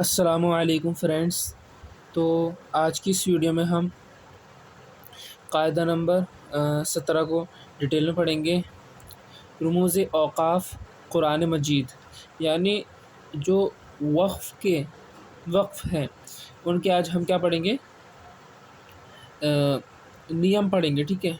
السلام علیکم فرینڈس۔ تو آج کی اس ویڈیو میں ہم قاعدہ نمبر 17 کو ڈیٹیل میں پڑھیں گے۔ رموز اوقاف قرآن مجید، یعنی جو وقف ہیں ان کے آج ہم کیا پڑھیں گے، نیم پڑھیں گے، ٹھیک ہے۔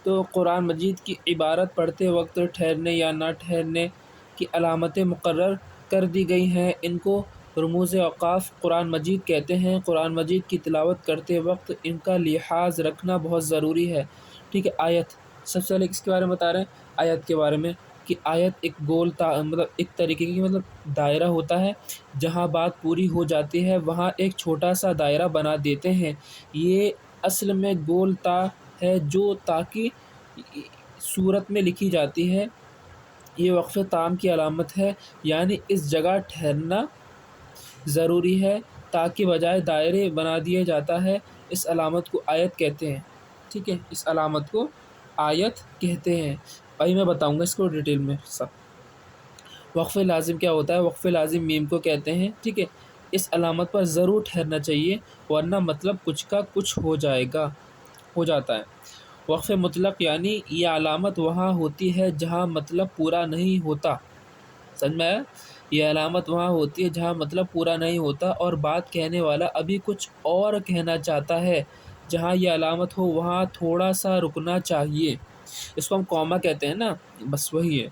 تو قرآن مجید کی عبارت پڑھتے وقت ٹھہرنے یا نہ ٹھہرنے کی علامتیں مقرر کر دی گئی ہیں، ان کو رموز اوقاف قرآن مجید کہتے ہیں۔ قرآن مجید کی تلاوت کرتے وقت ان کا لحاظ رکھنا بہت ضروری ہے، ٹھیک ہے۔ آیت سب سے پہلے کس کے بارے میں بتا رہے ہیں؟ آیت کے بارے میں، کہ آیت ایک ایک طریقے کی دائرہ ہوتا ہے، جہاں بات پوری ہو جاتی ہے وہاں ایک چھوٹا سا دائرہ بنا دیتے ہیں۔ یہ اصل میں گول تا ہے جو تا کی صورت میں لکھی جاتی ہے۔ یہ وقف تام کی علامت ہے، یعنی اس جگہ ٹھہرنا ضروری ہے تاکہ بجائے دائرے بنا دیا جاتا ہے۔ اس علامت کو آیت کہتے ہیں، ٹھیک ہے۔ اس علامت کو آیت کہتے ہیں۔ بھائی میں بتاؤں گا اس کو ڈیٹیل میں سب۔ وقف لازم کیا ہوتا ہے؟ وقف لازم میم کو کہتے ہیں، ٹھیک ہے۔ اس علامت پر ضرور ٹھہرنا چاہیے ورنہ مطلب کچھ کا کچھ ہو جاتا ہے۔ وقف مطلق یعنی یہ علامت وہاں ہوتی ہے جہاں مطلب پورا نہیں ہوتا، سمجھ میں آیا؟ یہ علامت وہاں ہوتی ہے جہاں مطلب پورا نہیں ہوتا اور بات کہنے والا ابھی کچھ اور کہنا چاہتا ہے۔ جہاں یہ علامت ہو وہاں تھوڑا سا رکنا چاہیے، اس کو ہم کوما کہتے ہیں نا، بس وہی ہے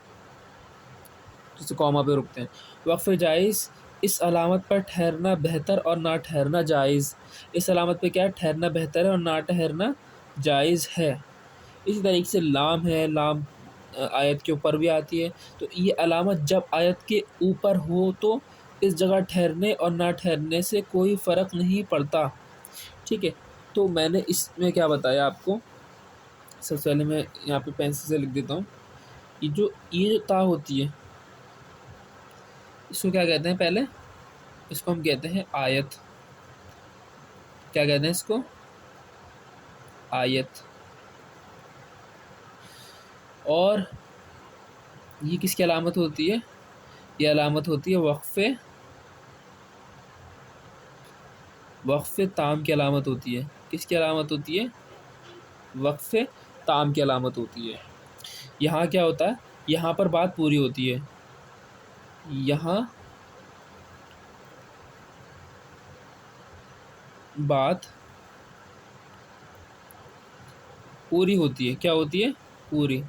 جسے کوما پہ رکتے ہیں۔ وقف جائز، اس علامت پر ٹھہرنا بہتر اور نہ ٹھہرنا جائز۔ اس علامت پہ کیا ہے؟ ٹھہرنا بہتر ہے اور نہ ٹھہرنا جائز ہے۔ اسی طریقے سے لام ہے، لام آیت کے اوپر بھی آتی ہے۔ تو یہ علامت جب آیت کے اوپر ہو تو اس جگہ ٹھہرنے اور نہ ٹھہرنے سے کوئی فرق نہیں پڑتا، ٹھیک ہے۔ تو میں نے اس میں کیا بتایا آپ کو، سب سے پہلے میں یہاں پہ پینسل سے لکھ دیتا ہوں۔ یہ جو تا ہوتی ہے اس کو کیا کہتے ہیں؟ پہلے اس کو ہم کہتے ہیں آیت۔ کیا کہتے ہیں اس کو؟ آیت۔ اور یہ کس کی علامت ہوتی ہے؟ یہ علامت ہوتی ہے وقف تام کی علامت ہوتی ہے۔ کس کی علامت ہوتی ہے؟ وقف تام کی علامت ہوتی ہے۔ یہاں کیا ہوتا ہے؟ یہاں پر بات پوری ہوتی ہے، یہاں بات پوری ہوتی ہے۔ کیا ہوتی ہے؟ پوری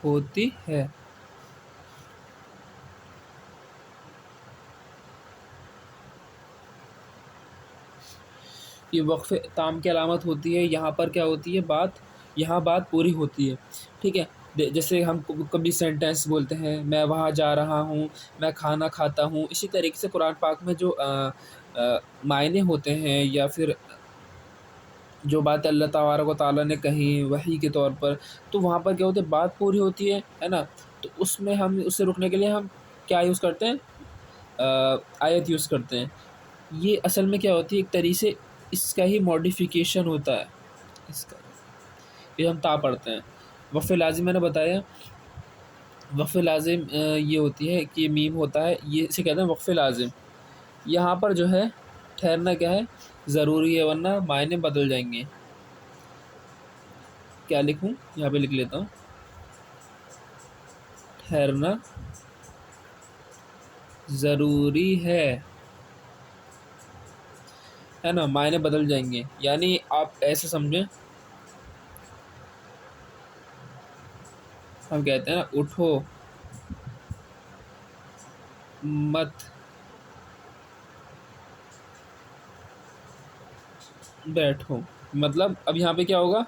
ہوتی ہے۔ یہ وقف تام کی علامت ہوتی ہے۔ یہاں پر کیا ہوتی ہے؟ یہاں بات پوری ہوتی ہے، ٹھیک ہے۔ جیسے ہم کبھی سینٹینس بولتے ہیں، میں وہاں جا رہا ہوں، میں کھانا کھاتا ہوں۔ اسی طریقے سے قرآن پاک میں جو معنی ہوتے ہیں یا پھر جو بات اللہ تبارک و تعالیٰ نے کہیں وحی کے طور پر، تو وہاں پر کیا ہوتا ہے؟ بات پوری ہوتی ہے نا۔ تو اس میں ہم اسے رکنے کے لیے ہم کیا یوز کرتے ہیں؟ آیت یوز کرتے ہیں۔ یہ اصل میں کیا ہوتی ہے؟ ایک طریقے سے اس کا ہی ماڈیفیکیشن ہوتا ہے، اس کا یہ ہم تا پڑھتے ہیں۔ وقف لازم میں نے بتایا، وقف لازم یہ ہوتی ہے کہ میم ہوتا ہے، یہ اسے کہتے ہیں وقف لازم۔ یہاں پر جو ہے ٹھہرنا کیا ہے؟ ضروری ہے ورنہ معنی بدل جائیں گے۔ کیا لکھوں؟ یہاں پہ لکھ لیتا ہوں، ٹھہرنا ضروری ہے نا، معنی بدل جائیں گے۔ یعنی آپ ایسے سمجھیں، ہم کہتے ہیں نا اٹھو مت بیٹھو، مطلب اب یہاں پہ کیا ہوگا؟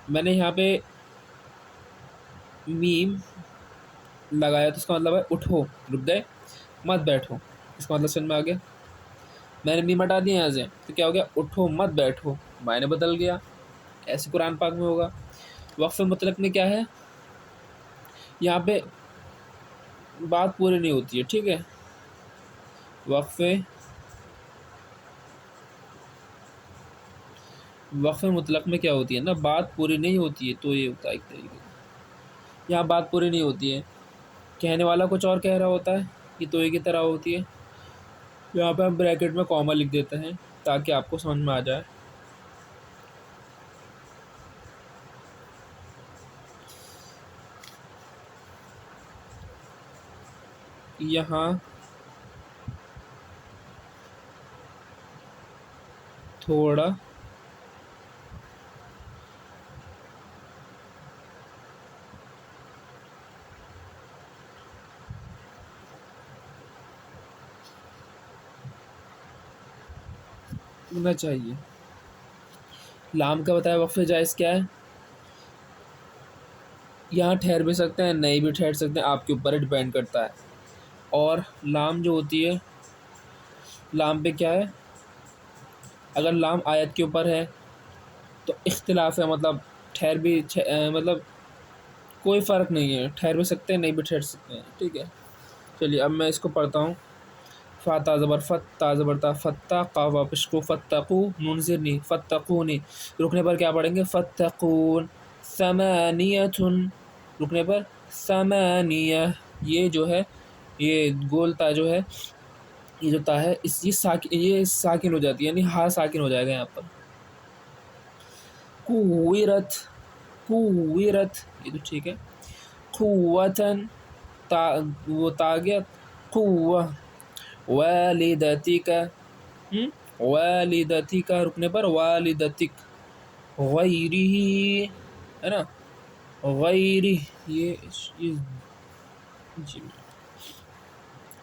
میں نے یہاں پہ میم لگایا تو اس کا مطلب ہے اٹھو، رک گئے، مت بیٹھو، اس کا مطلب سمجھ میں آ گیا۔ میں نے میم ہٹا دیا یہاں سے تو کیا ہو گیا؟ اٹھو مت بیٹھو، معنی بدل گیا۔ ایسے قرآن پاک میں ہوگا۔ وقف مطلق میں کیا ہے؟ یہاں پہ بات پوری نہیں ہوتی ہے، ٹھیک ہے۔ وقف مطلق میں کیا ہوتی ہے نا؟ بات پوری نہیں ہوتی ہے، تو یہ ہوتا ہے ایک طریقے سے، یہاں بات پوری نہیں ہوتی ہے۔ کہنے والا کچھ اور کہہ رہا ہوتا ہے، یہ توئے کی طرح ہوتی ہے. یہاں پہ ہم بریکٹ میں کاما لکھ دیتے ہیں تاکہ آپ کو سمجھ میں آ جائے. یہاں تھوڑا ہونا چاہیے. لام کا بتایا وقف جائز کیا ہے. یہاں ٹھہر بھی سکتے ہیں، نہیں بھی ٹھہر سکتے ہیں، آپ کے اوپر ڈپینڈ کرتا ہے. اور لام جو ہوتی ہے، لام پہ کیا ہے، اگر لام آیت کے اوپر ہے تو اختلاف ہے، مطلب ٹھہر بھی مطلب کوئی فرق نہیں ہے، ٹھہر بھی سکتے ہیں، نہیں بھی ٹھہر سکتے ہیں. ٹھیک ہے، چلیے اب میں اس کو پڑھتا ہوں. فاتا زبر فت، تا زبر تا، فتح قاف واپس کو، فتقو نون زرنی، فتقونی. رکنے پر کیا پڑھیں گے، فتقون. ثمانیتن، رکنے پر ثمانیہ. یہ جو ہے، یہ گول تا جو ہے، یہ جو تا ہے یہ ساکن ہو جاتی ہے، یعنی ہا ساکن ہو جائے گا یہاں پر. کویرت، کویرت، یہ تو ٹھیک ہے. قوتن، تا وہ تا گیا، قوہ. والدتک، والدتک، رکنے پر والدتک. غیری، ہے نا، غیری. یہ جی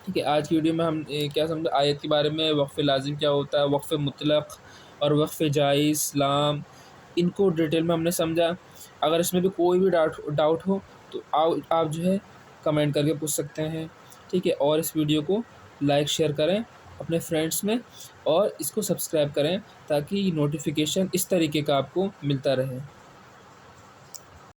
ٹھیک ہے. آج کی ویڈیو میں ہم کیا سمجھا آیت کے بارے میں، وقف لازم کیا ہوتا ہے، وقف مطلق اور وقف جائز، لام، ان کو ڈیٹیل میں ہم نے سمجھا. اگر اس میں بھی کوئی بھی ڈاؤٹ ہو تو آپ جو ہے کمنٹ کر کے پوچھ سکتے ہیں. ٹھیک ہے، اور اس ویڈیو کو لائک شیئر کریں اپنے فرینڈس میں، اور اس کو سبسکرائب کریں تاکہ نوٹیفیکیشن اس طریقے کا آپ کو ملتا رہے.